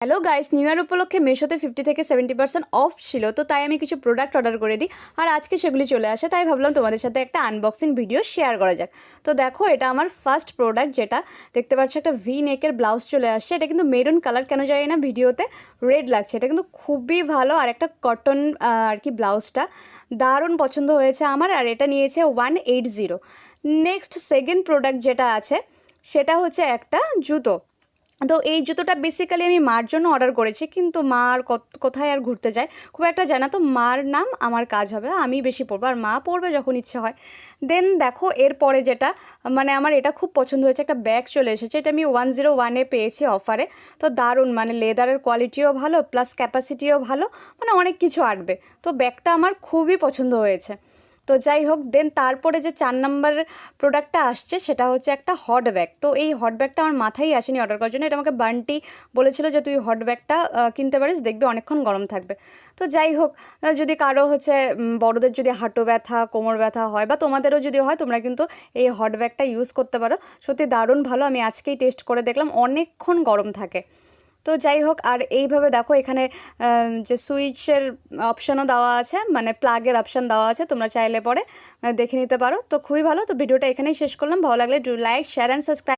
Hello guys, new year উপলক্ষে মিশোতে 50 থেকে 70% of ছিল, তো তাই আমি কিছু প্রোডাক্ট অর্ডার করে দিই। আর আজকে সেগুলি চলে আসে, তাই ভাবলাম তোমাদের সাথে একটা আনবক্সিং ভিডিও শেয়ার করা যাক। তো দেখো, এটা আমার ফার্স্ট প্রোডাক্ট, যেটা দেখতে পাচ্ছ একটা ভি নেকের ব্লাউজ চলে আসছে। এটা কিন্তু মেরুন কালার, কেন জানি না ভিডিওতে রেড লাগছে। এটা কিন্তু খুবই ভালো, আর একটা কটন আর কি ব্লাউজটা দারুণ পছন্দ হয়েছে আমার। আর এটা নিয়েছে 180। নেক্সট সেকেন্ড প্রোডাক্ট যেটা আছে সেটা হচ্ছে একটা জুতো। তো এই জুতোটা বেসিক্যালি আমি মার জন্য অর্ডার করেছি, কিন্তু মা আর কোথায় আর ঘুরতে যায়, খুব একটা জানা। তো মার নাম আমার কাজ হবে, আমি বেশি পরবো আর মা পরবে যখন ইচ্ছে হয়। দেন দেখো, এরপরে যেটা মানে আমার এটা খুব পছন্দ হয়েছে, একটা ব্যাগ চলে এসেছে। এটা আমি 101-এ পেয়েছি অফারে। তো দারুণ, মানে লেদারের কোয়ালিটিও ভালো, প্লাস ক্যাপাসিটিও ভালো, মানে অনেক কিছু আটবে। তো ব্যাগটা আমার খুবই পছন্দ হয়েছে। তো যাই হোক, দেন তারপরে যে 4 নাম্বার প্রোডাক্টটা আসছে সেটা হচ্ছে একটা হট ব্যাগ। তো এই হট ব্যাগটা আমার মাথায় আসেনি অর্ডার করার জন্য। এটা আমাকে বান্টি বলেছিল যে তুই হট ব্যাগটা কিনতে পারিস, দেখবি অনেকক্ষণ গরম থাকবে। তো যাই হোক, যদি কারো হচ্ছে বড়দের যদি হাঁটু ব্যথা, কোমর ব্যথা হয়, বা তোমাদেরও যদি হয়, তোমরা কিন্তু এই হট ব্যাগটা ইউজ করতে পারো। সত্যি দারুণ ভালো, আমি আজকেই টেস্ট করে দেখলাম, অনেকক্ষণ গরম থাকে। তো যাই হোক, আর এইভাবে দেখো এখানে যে সুইচের অপশানও দেওয়া আছে, মানে প্লাগের অপশান দেওয়া আছে, তোমরা চাইলে পরে দেখে নিতে পারো। তো খুবই ভালো। তো ভিডিওটা এখানেই শেষ করলাম। ভালো লাগলে do like, share and subscribe.